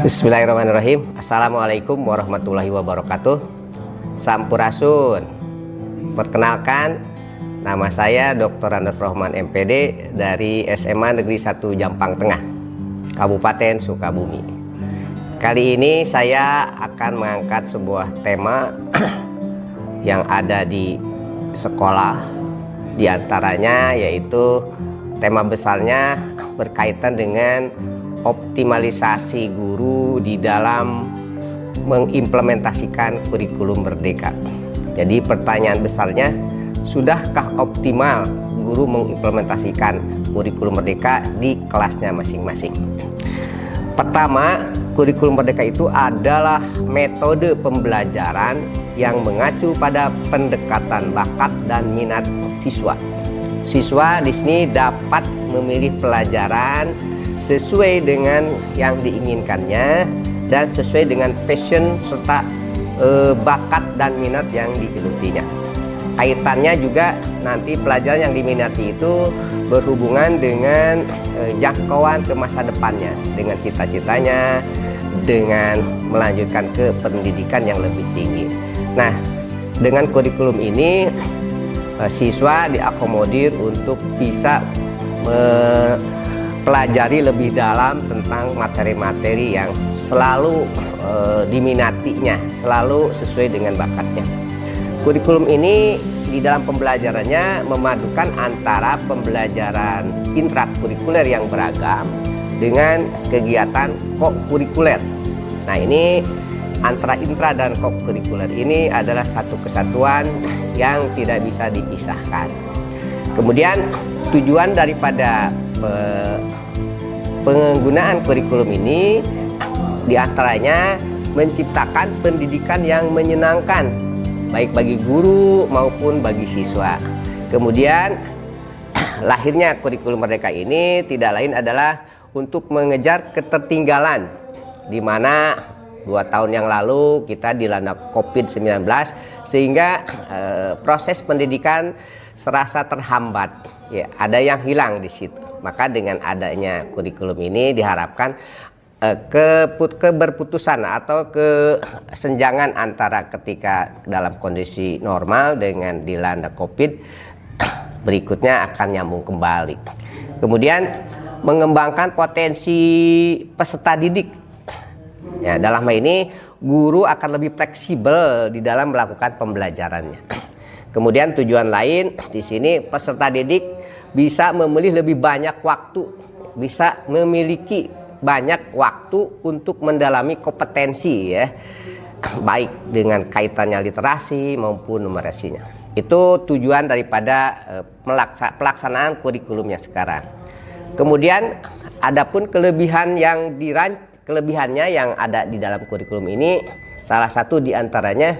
Bismillahirrahmanirrahim. Assalamualaikum warahmatullahi wabarakatuh. Sampurasun. Perkenalkan, nama saya Dr. Andes Rohman MPD dari SMA Negeri 1 Jampang Tengah, Kabupaten Sukabumi. Kali ini saya akan mengangkat sebuah tema yang ada di sekolah. Di antaranya yaitu tema besarnya berkaitan dengan optimalisasi guru di dalam mengimplementasikan kurikulum merdeka. Jadi pertanyaan besarnya, sudahkah optimal guru mengimplementasikan kurikulum merdeka di kelasnya masing-masing? Pertama, kurikulum merdeka itu adalah metode pembelajaran yang mengacu pada pendekatan bakat dan minat siswa. Siswa di sini dapat memilih pelajaran sesuai dengan yang diinginkannya dan sesuai dengan passion serta bakat dan minat yang digelutinya. Kaitannya juga nanti pelajaran yang diminati itu berhubungan dengan jangkauan ke masa depannya, dengan cita-citanya, dengan melanjutkan ke pendidikan yang lebih tinggi. Nah, dengan kurikulum ini siswa diakomodir untuk bisa pelajari lebih dalam tentang materi-materi yang selalu diminatinya, selalu sesuai dengan bakatnya. Kurikulum ini di dalam pembelajarannya memadukan antara pembelajaran intrakurikuler yang beragam dengan kegiatan kokurikuler. Nah, ini antara intra dan kokurikuler ini adalah satu kesatuan yang tidak bisa dipisahkan. Kemudian tujuan daripada penggunaan kurikulum ini diantaranya menciptakan pendidikan yang menyenangkan baik bagi guru maupun bagi siswa. Kemudian lahirnya kurikulum merdeka ini tidak lain adalah untuk mengejar ketertinggalan, di mana 2 tahun yang lalu kita dilanda COVID-19 sehingga proses pendidikan serasa terhambat, ya, ada yang hilang di situ. Maka dengan adanya kurikulum ini diharapkan keberputusan atau kesenjangan antara ketika dalam kondisi normal dengan dilanda COVID berikutnya akan nyambung kembali. Kemudian mengembangkan potensi peserta didik. Ya, dalam hal ini guru akan lebih fleksibel di dalam melakukan pembelajarannya. Kemudian tujuan lain di sini peserta didik bisa memilih lebih banyak waktu, bisa memiliki banyak waktu untuk mendalami kompetensi, ya, baik dengan kaitannya literasi maupun numerasinya. Itu tujuan daripada pelaksanaan kurikulumnya sekarang. Kemudian adapun kelebihannya yang ada di dalam kurikulum ini, salah satu diantaranya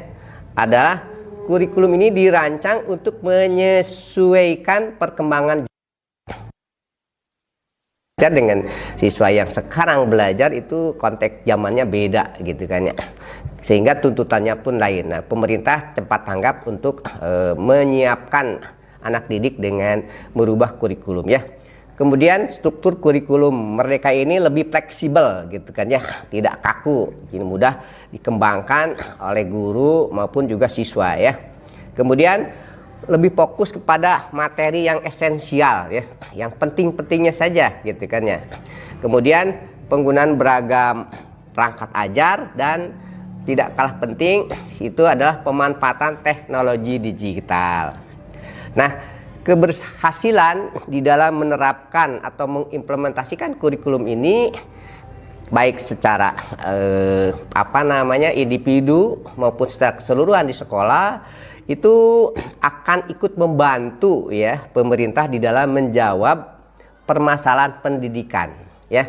adalah kurikulum ini dirancang untuk menyesuaikan perkembangan dengan siswa yang sekarang belajar itu konteks zamannya beda gitu kan ya. Sehingga tuntutannya pun lain. Nah, pemerintah cepat tanggap untuk menyiapkan anak didik dengan merubah kurikulum ya. Kemudian struktur kurikulum merdeka ini lebih fleksibel gitu kan ya, tidak kaku, jadi mudah dikembangkan oleh guru maupun juga siswa ya. Kemudian lebih fokus kepada materi yang esensial ya, yang penting-pentingnya saja gitu kan ya. Kemudian penggunaan beragam perangkat ajar dan tidak kalah penting itu adalah pemanfaatan teknologi digital. Nah, keberhasilan di dalam menerapkan atau mengimplementasikan kurikulum ini baik secara individu maupun secara keseluruhan di sekolah itu akan ikut membantu ya pemerintah di dalam menjawab permasalahan pendidikan ya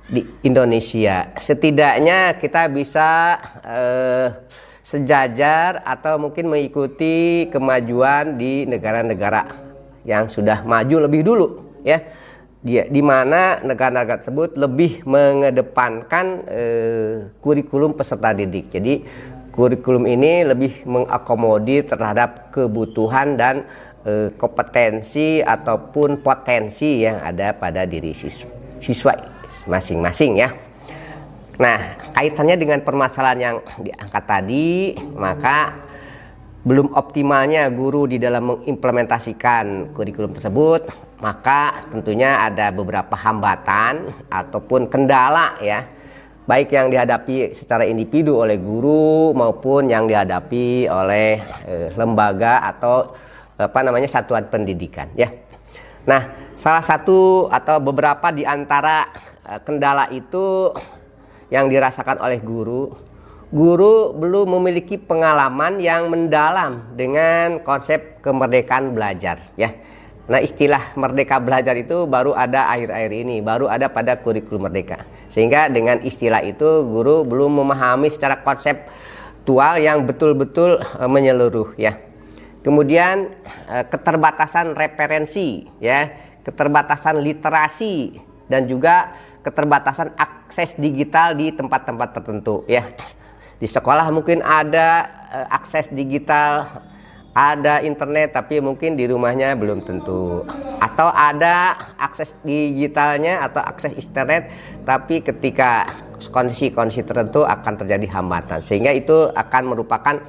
di Indonesia. Setidaknya kita bisa sejajar atau mungkin mengikuti kemajuan di negara-negara yang sudah maju lebih dulu ya, di mana negara-negara tersebut lebih mengedepankan kurikulum peserta didik. Jadi kurikulum ini lebih mengakomodir terhadap kebutuhan dan kompetensi ataupun potensi yang ada pada diri siswa masing-masing ya. Nah, kaitannya dengan permasalahan yang diangkat tadi, maka belum optimalnya guru di dalam mengimplementasikan kurikulum tersebut, maka tentunya ada beberapa hambatan ataupun kendala ya, baik yang dihadapi secara individu oleh guru maupun yang dihadapi oleh lembaga atau satuan pendidikan ya. Nah, salah satu atau beberapa di antara kendala itu yang dirasakan oleh guru belum memiliki pengalaman yang mendalam dengan konsep kemerdekaan belajar ya. Nah, istilah merdeka belajar itu baru ada akhir-akhir ini, baru ada pada kurikulum merdeka. Sehingga dengan istilah itu guru belum memahami secara konseptual yang betul-betul menyeluruh ya. Kemudian keterbatasan referensi ya, keterbatasan literasi dan juga keterbatasan akses digital di tempat-tempat tertentu ya. Di sekolah mungkin ada akses digital, ada internet, tapi mungkin di rumahnya belum tentu. Atau ada akses digitalnya atau akses internet, tapi ketika kondisi-kondisi tertentu akan terjadi hambatan. Sehingga itu akan merupakan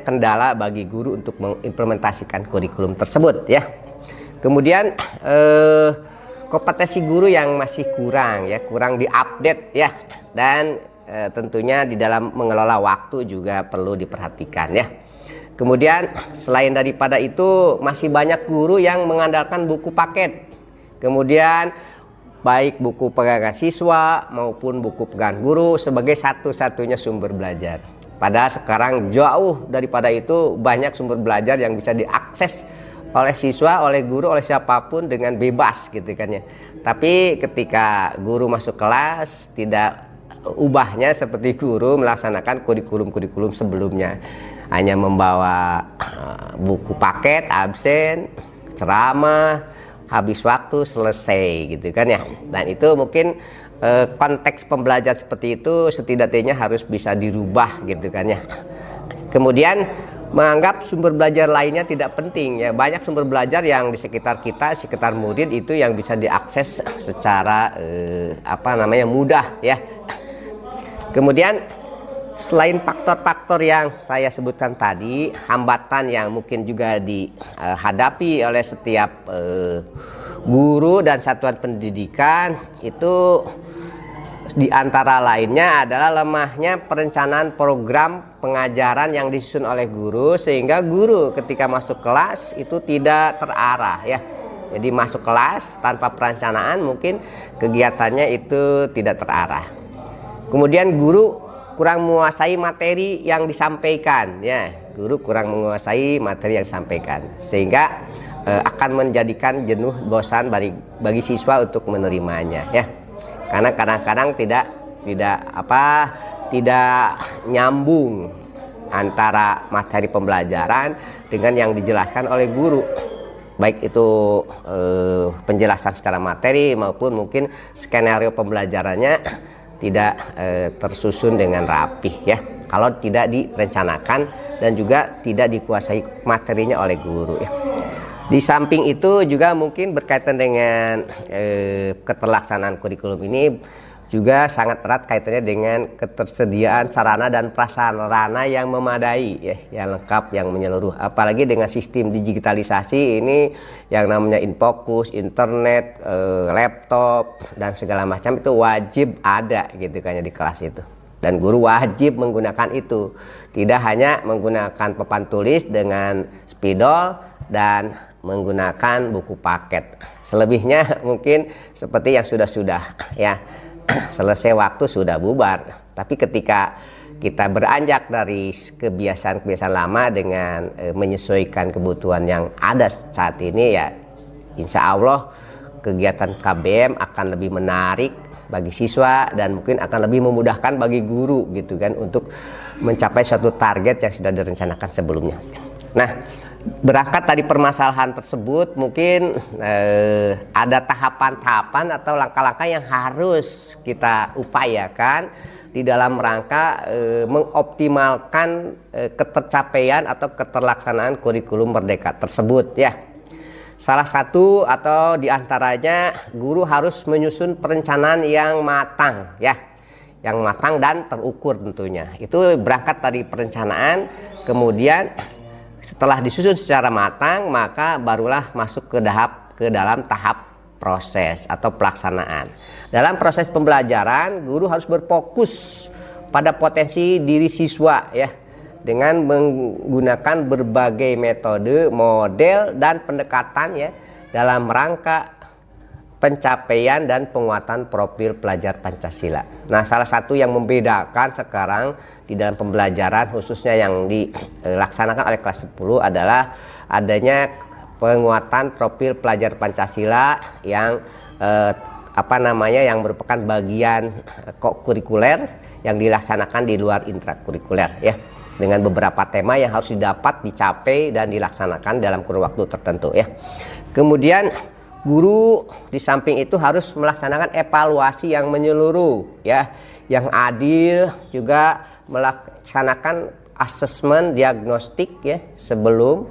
kendala bagi guru untuk mengimplementasikan kurikulum tersebut ya. Kemudian kompetensi guru yang masih kurang ya, kurang diupdate ya, dan tentunya di dalam mengelola waktu juga perlu diperhatikan ya. Kemudian selain daripada itu masih banyak guru yang mengandalkan buku paket. Kemudian baik buku pegangan siswa maupun buku pegangan guru sebagai satu-satunya sumber belajar. Padahal sekarang jauh daripada itu, banyak sumber belajar yang bisa diakses oleh siswa, oleh guru, oleh siapapun dengan bebas gitu kan ya. Tapi ketika guru masuk kelas, tidak ubahnya seperti guru melaksanakan kurikulum sebelumnya. Hanya membawa buku paket, absen, ceramah, habis waktu, selesai gitu kan ya. Dan itu mungkin konteks pembelajaran seperti itu setidaknya harus bisa dirubah gitu kan ya. Kemudian menganggap sumber belajar lainnya tidak penting ya. Banyak sumber belajar yang di sekitar kita, sekitar murid itu yang bisa diakses secara mudah ya. Kemudian selain faktor-faktor yang saya sebutkan tadi, hambatan yang mungkin juga dihadapi oleh setiap guru dan satuan pendidikan itu di antara lainnya adalah lemahnya perencanaan program pengajaran yang disusun oleh guru, sehingga guru ketika masuk kelas itu tidak terarah ya. Jadi masuk kelas tanpa perencanaan mungkin kegiatannya itu tidak terarah. Kemudian guru kurang menguasai materi yang disampaikan ya. Guru kurang menguasai materi yang disampaikan sehingga akan menjadikan jenuh, bosan bagi siswa untuk menerimanya ya. Karena kadang-kadang tidak nyambung antara materi pembelajaran dengan yang dijelaskan oleh guru, baik itu penjelasan secara materi maupun mungkin skenario pembelajarannya tidak tersusun dengan rapih ya, kalau tidak direncanakan dan juga tidak dikuasai materinya oleh guru ya. Di samping itu juga mungkin berkaitan dengan keterlaksanaan kurikulum ini juga sangat erat kaitannya dengan ketersediaan sarana dan prasarana yang memadai ya, yang lengkap, yang menyeluruh. Apalagi dengan sistem digitalisasi ini yang namanya infocus, internet, laptop dan segala macam itu wajib ada gitu kan ya di kelas itu. Dan guru wajib menggunakan itu. Tidak hanya menggunakan papan tulis dengan spidol dan menggunakan buku paket. Selebihnya mungkin seperti yang sudah ya, selesai waktu sudah bubar. Tapi ketika kita beranjak dari kebiasaan-kebiasaan lama dengan menyesuaikan kebutuhan yang ada saat ini ya, insya Allah kegiatan KBM akan lebih menarik bagi siswa dan mungkin akan lebih memudahkan bagi guru gitu kan untuk mencapai suatu target yang sudah direncanakan sebelumnya. Nah, berangkat dari permasalahan tersebut mungkin ada tahapan-tahapan atau langkah-langkah yang harus kita upayakan di dalam rangka mengoptimalkan ketercapaian atau keterlaksanaan kurikulum merdeka tersebut ya. Salah satu atau diantaranya guru harus menyusun perencanaan yang matang ya, yang matang dan terukur tentunya. Itu berangkat dari perencanaan, kemudian setelah disusun secara matang maka barulah masuk ke dalam tahap proses atau pelaksanaan. Dalam proses pembelajaran guru harus berfokus pada potensi diri siswa ya, dengan menggunakan berbagai metode, model, dan pendekatan ya dalam rangka pencapaian dan penguatan profil pelajar Pancasila. Nah, salah satu yang membedakan sekarang di dalam pembelajaran khususnya yang dilaksanakan oleh kelas 10 adalah adanya penguatan profil pelajar Pancasila yang yang merupakan bagian kurikuler yang dilaksanakan di luar intrakurikuler ya, dengan beberapa tema yang harus dicapai dan dilaksanakan dalam kurun waktu tertentu ya. Kemudian guru di samping itu harus melaksanakan evaluasi yang menyeluruh ya, yang adil, juga melaksanakan asesmen diagnostik ya sebelum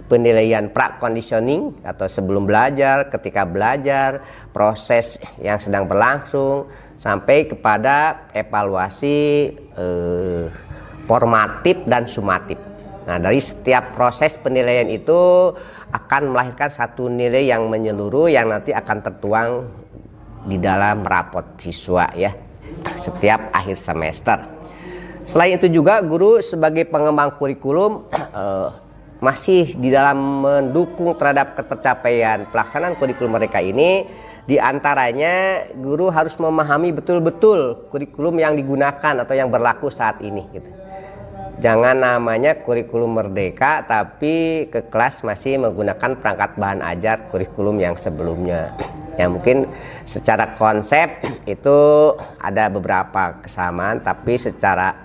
penilaian pra-conditioning atau sebelum belajar, ketika belajar, proses yang sedang berlangsung, sampai kepada evaluasi formatif dan sumatif. Nah, dari setiap proses penilaian itu akan melahirkan satu nilai yang menyeluruh yang nanti akan tertuang di dalam rapot siswa ya setiap akhir semester. Selain itu juga guru sebagai pengembang kurikulum masih di dalam mendukung terhadap ketercapaian pelaksanaan kurikulum mereka ini. Di antaranya guru harus memahami betul-betul kurikulum yang digunakan atau yang berlaku saat ini gitu. Jangan namanya kurikulum merdeka tapi ke kelas masih menggunakan perangkat bahan ajar kurikulum yang sebelumnya. Ya mungkin secara konsep itu ada beberapa kesamaan, tapi secara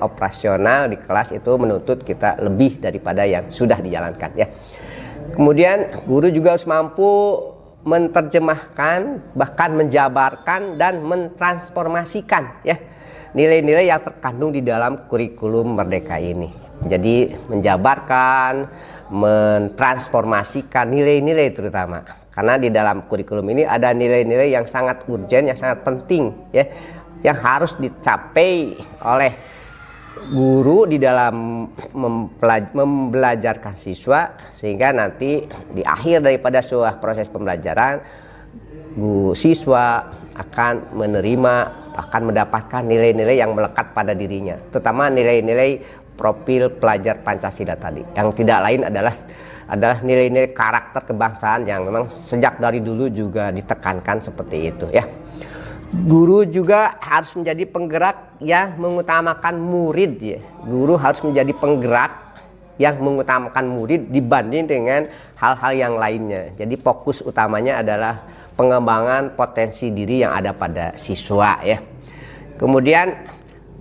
operasional di kelas itu menuntut kita lebih daripada yang sudah dijalankan ya. Kemudian guru juga harus mampu menerjemahkan, bahkan menjabarkan dan mentransformasikan ya nilai-nilai yang terkandung di dalam kurikulum merdeka ini. Jadi menjabarkan, mentransformasikan nilai-nilai terutama, karena di dalam kurikulum ini ada nilai-nilai yang sangat urgen, yang sangat penting ya, yang harus dicapai oleh guru di dalam membelajarkan siswa, sehingga nanti di akhir daripada sebuah proses pembelajaran siswa akan menerima, akan mendapatkan nilai-nilai yang melekat pada dirinya, terutama nilai-nilai profil pelajar Pancasila tadi, yang tidak lain adalah nilai-nilai karakter kebangsaan yang memang sejak dari dulu juga ditekankan seperti itu ya. Guru juga harus menjadi penggerak yang mengutamakan murid ya. Guru harus menjadi penggerak yang mengutamakan murid dibanding dengan hal-hal yang lainnya. Jadi fokus utamanya adalah pengembangan potensi diri yang ada pada siswa ya. Kemudian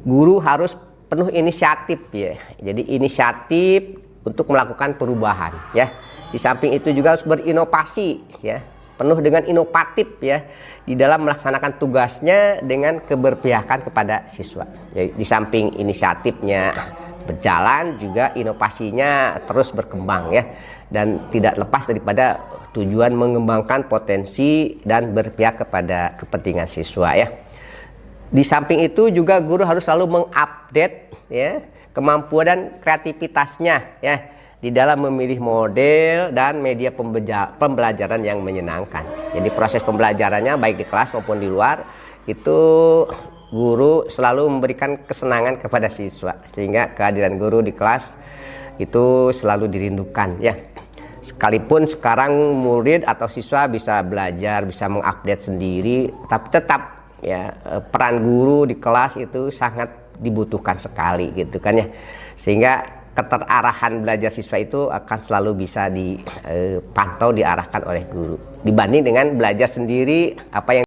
guru harus penuh inisiatif ya. Jadi inisiatif untuk melakukan perubahan ya. Di samping itu juga harus berinovasi ya, penuh dengan inovatif ya di dalam melaksanakan tugasnya dengan keberpihakan kepada siswa. Jadi di samping inisiatifnya berjalan, juga inovasinya terus berkembang ya, dan tidak lepas daripada tujuan mengembangkan potensi dan berpihak kepada kepentingan siswa ya. Di samping itu juga guru harus selalu mengupdate ya kemampuan dan kreativitasnya ya di dalam memilih model dan media pembelajaran yang menyenangkan. Jadi proses pembelajarannya baik di kelas maupun di luar itu guru selalu memberikan kesenangan kepada siswa, sehingga kehadiran guru di kelas itu selalu dirindukan ya. Sekalipun sekarang murid atau siswa bisa belajar, bisa mengupdate sendiri, tapi tetap ya peran guru di kelas itu sangat dibutuhkan sekali gitu kan ya. Sehingga keterarahan belajar siswa itu akan selalu bisa dipantau, diarahkan oleh guru, dibanding dengan belajar sendiri apa yang